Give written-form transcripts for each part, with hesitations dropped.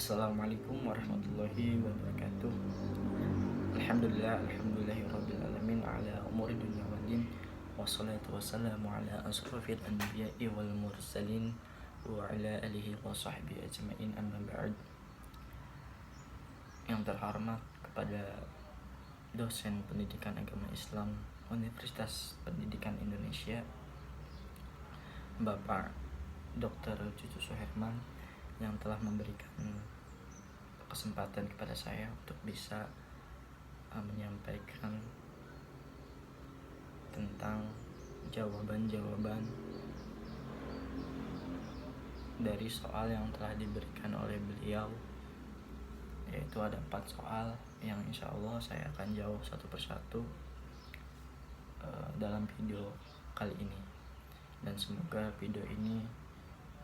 Assalamualaikum warahmatullahi wabarakatuh. Alhamdulillahirabbil alamin ala umuri dunya waddin. Wassalatu wassalamu ala asrofil anbiya'i wal mursalin wa ala alihi wa sahbihi ajma'in, amma ba'd. Yang terhormat kepada dosen pendidikan agama Islam Universitas Pendidikan Indonesia, Bapak Dr. Cucu Suherman, yang telah memberikan kesempatan kepada saya untuk bisa menyampaikan tentang jawaban-jawaban dari soal yang telah diberikan oleh beliau, yaitu ada 4 soal yang insya Allah saya akan jawab satu persatu dalam video kali ini, dan semoga video ini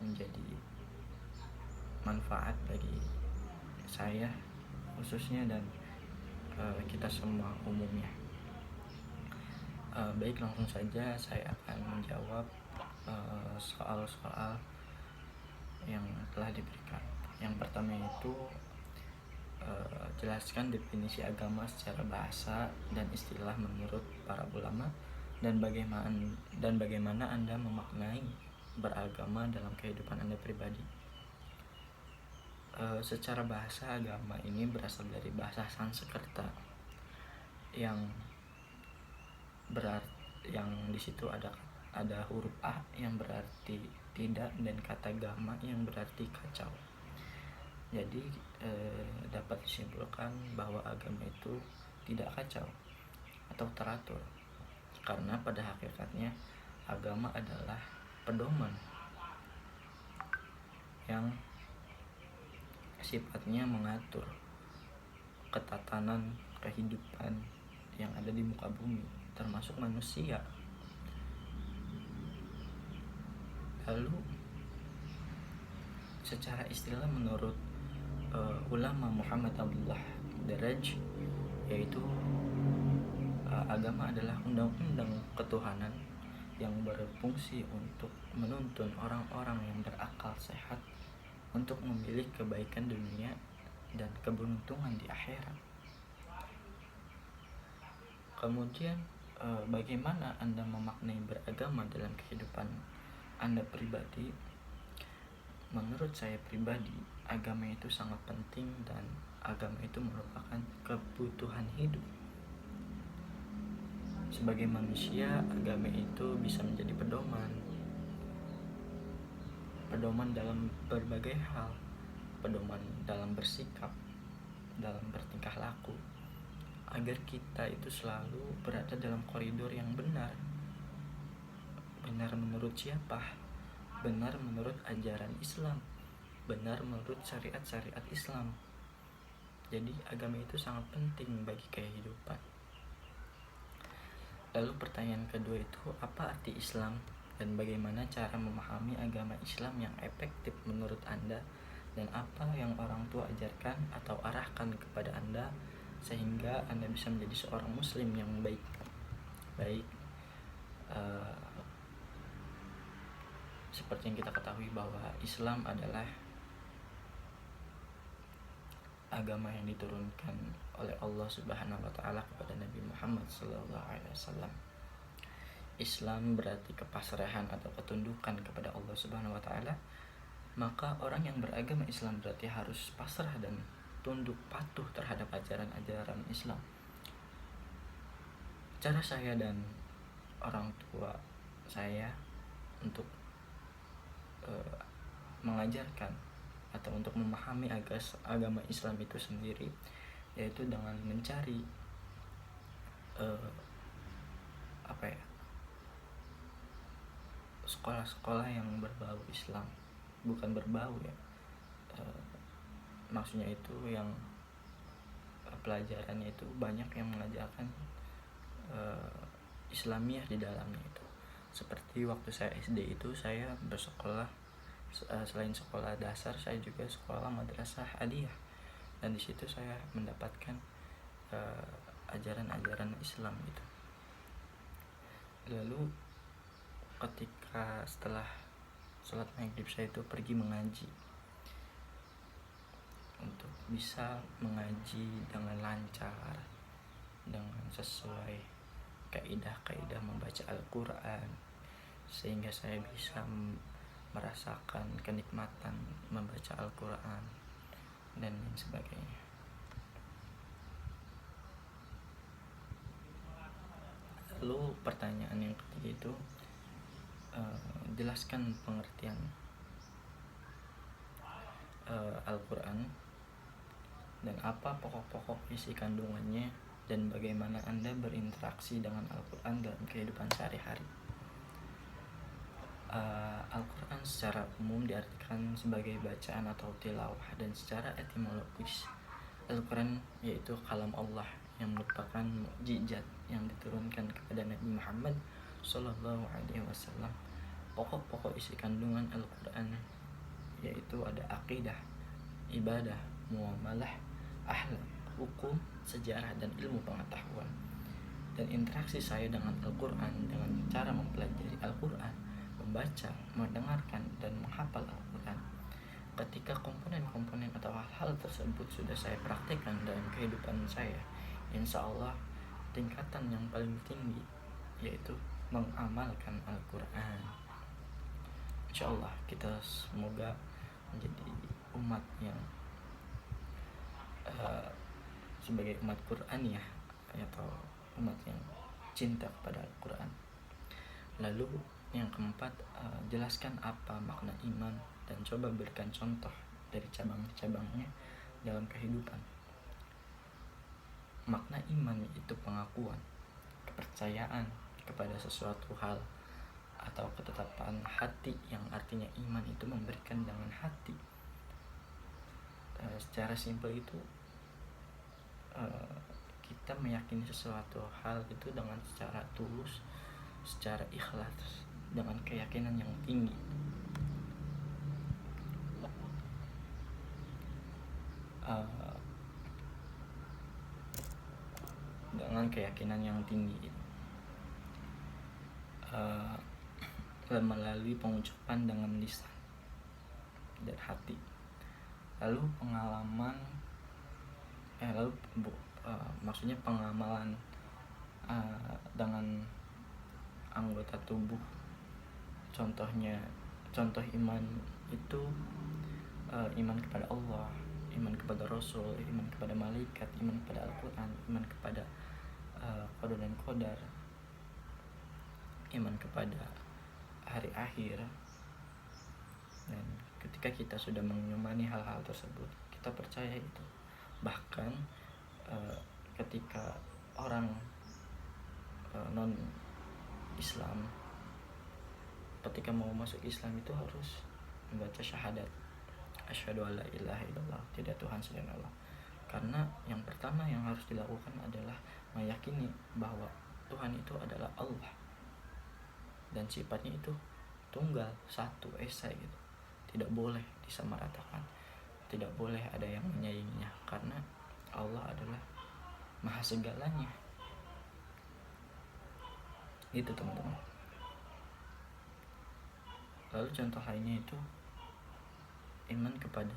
menjadi manfaat bagi saya khususnya dan kita semua umumnya. Baik, langsung saja saya akan menjawab soal-soal yang telah diberikan. Yang pertama itu jelaskan definisi agama secara bahasa dan istilah menurut para ulama, dan bagaimana Anda memaknai beragama dalam kehidupan Anda pribadi. Secara bahasa, agama ini berasal dari bahasa Sanskerta yang di situ ada huruf A yang berarti tidak, dan kata gama yang berarti kacau. Jadi dapat disimpulkan bahwa agama itu tidak kacau atau teratur, karena pada hakikatnya agama adalah pedoman yang sifatnya mengatur ketatanan kehidupan yang ada di muka bumi, termasuk manusia. Lalu secara istilah menurut ulama Muhammad Abdullah Daraj, yaitu agama adalah undang-undang ketuhanan yang berfungsi untuk menuntun orang-orang yang berakal sehat untuk memilih kebaikan dunia dan keberuntungan di akhirat. Kemudian bagaimana Anda memaknai beragama dalam kehidupan Anda pribadi? Menurut saya pribadi, agama itu sangat penting dan agama itu merupakan kebutuhan hidup. Sebagai manusia, agama itu bisa menjadi pedoman dalam berbagai hal, pedoman dalam bersikap, dalam bertingkah laku, agar kita itu selalu berada dalam koridor yang benar. Benar menurut siapa? Benar menurut ajaran Islam, benar menurut syariat-syariat Islam. Jadi agama itu sangat penting bagi kehidupan. Lalu pertanyaan kedua itu, apa arti Islam dan bagaimana cara memahami agama Islam yang efektif menurut Anda, dan apa yang orang tua ajarkan atau arahkan kepada Anda sehingga Anda bisa menjadi seorang muslim yang baik. Seperti yang kita ketahui bahwa Islam adalah agama yang diturunkan oleh Allah Subhanahu wa taala kepada Nabi Muhammad SAW. Islam berarti kepasrahan atau ketundukan kepada Allah Subhanahu wa taala. Maka orang yang beragama Islam berarti harus pasrah dan tunduk patuh terhadap ajaran-ajaran Islam. Cara saya dan orang tua saya untuk mengajarkan atau untuk memahami agama Islam itu sendiri, yaitu dengan mencari sekolah-sekolah yang berbau Islam. Bukan berbau ya, maksudnya itu yang pelajarannya itu banyak yang mengajarkan Islamiyah di dalamnya itu. Seperti waktu saya SD itu saya bersekolah, selain sekolah dasar saya juga sekolah madrasah aliyah, dan di situ saya mendapatkan ajaran-ajaran Islam itu. Lalu ketika setelah sholat maghrib saya itu pergi mengaji. untuk bisa mengaji dengan lancar, dengan sesuai kaidah-kaidah membaca Al-Quran, sehingga saya bisa merasakan kenikmatan membaca Al-Quran dan lain sebagainya. Lalu pertanyaan yang ketiga itu, jelaskan pengertian Al-Quran dan apa pokok-pokok isi kandungannya, dan bagaimana Anda berinteraksi dengan Al-Quran dalam kehidupan sehari-hari. Al-Quran secara umum diartikan sebagai bacaan atau tilawah, dan secara etimologis Al-Quran yaitu kalam Allah yang merupakan mukjizat yang diturunkan kepada Nabi Muhammad SAW. Pokok-pokok isi kandungan Al-Quran yaitu ada akidah, ibadah, muamalah, akhlak, hukum, sejarah, dan ilmu pengetahuan. Dan interaksi saya dengan Al-Quran dengan cara mempelajari Al-Quran, membaca, mendengarkan, dan menghafal Al-Quran. Ketika komponen-komponen atau hal-hal tersebut sudah saya praktekkan dalam kehidupan saya, insya Allah tingkatan yang paling tinggi yaitu mengamalkan Al-Quran. Insya Allah kita semoga menjadi umat yang sebagai umat Quran ya, atau umat yang cinta kepada Al-Quran. Lalu yang keempat, jelaskan apa makna iman dan coba berikan contoh dari cabang-cabangnya dalam kehidupan. Makna iman itu pengakuan, kepercayaan kepada sesuatu hal atau ketetapan hati, yang artinya iman itu memberikan dengan hati. Secara simpel itu kita meyakini sesuatu hal itu dengan secara tulus, secara ikhlas, dengan keyakinan yang tinggi. Dengan keyakinan yang tinggi melalui pengucapan dengan lisan dan hati. Lalu maksudnya pengamalan dengan anggota tubuh. Contoh iman itu iman kepada Allah, iman kepada Rasul, iman kepada malaikat, iman kepada Al-Quran, iman kepada qada dan qadar, iman kepada hari akhir. Dan ketika kita sudah mengimani hal-hal tersebut, kita percaya itu. Bahkan ketika orang non Islam ketika mau masuk Islam itu harus membaca syahadat, asyhadu alla ilaha illallah, tidak Tuhan selain Allah. Karena yang pertama yang harus dilakukan adalah meyakini bahwa Tuhan itu adalah Allah dan sifatnya itu tunggal, satu, esa gitu. Tidak boleh disamaratakan, tidak boleh ada yang menyainginya, karena Allah adalah maha segalanya. Itu teman-teman. Lalu contoh lainnya itu iman kepada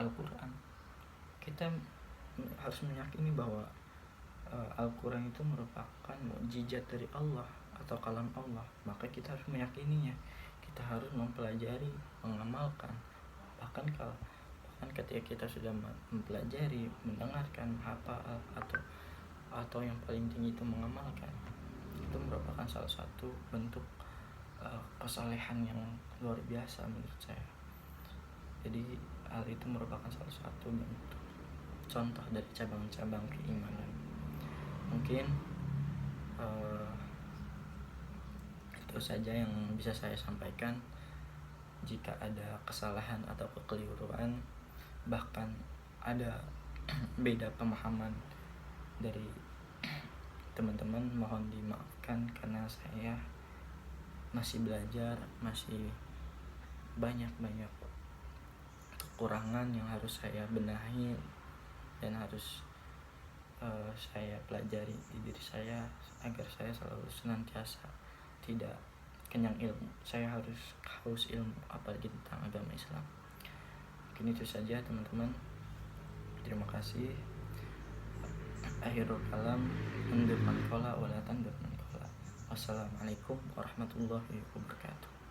Al-Quran. Kita harus meyakini bahwa Al-Quran itu merupakan mukjizat dari Allah atau kalam Allah. Maka kita harus meyakininya. Kita harus mempelajari, mengamalkan. Bahkan ketika kita sudah mempelajari, mendengarkan, menghafal atau yang paling tinggi itu mengamalkan, itu merupakan salah satu bentuk kesalehan yang luar biasa menurut saya. Jadi hal itu merupakan salah satu bentuk contoh dari cabang-cabang keimanan. Mungkin itu saja yang bisa saya sampaikan. Jika ada kesalahan atau kekeliruan, bahkan ada beda pemahaman dari teman-teman, mohon dimaafkan karena saya masih belajar, masih banyak kekurangan yang harus saya benahi dan harus saya pelajari di diri saya agar saya selalu senantiasa tidak kenyang ilmu. Saya harus haus ilmu, apalagi tentang agama Islam. Oke, Mungkin itu saja teman-teman. Terima kasih. Akhirul kalam, undur man qala wa la tandur man qala. Wassalamualaikum warahmatullahi wabarakatuh.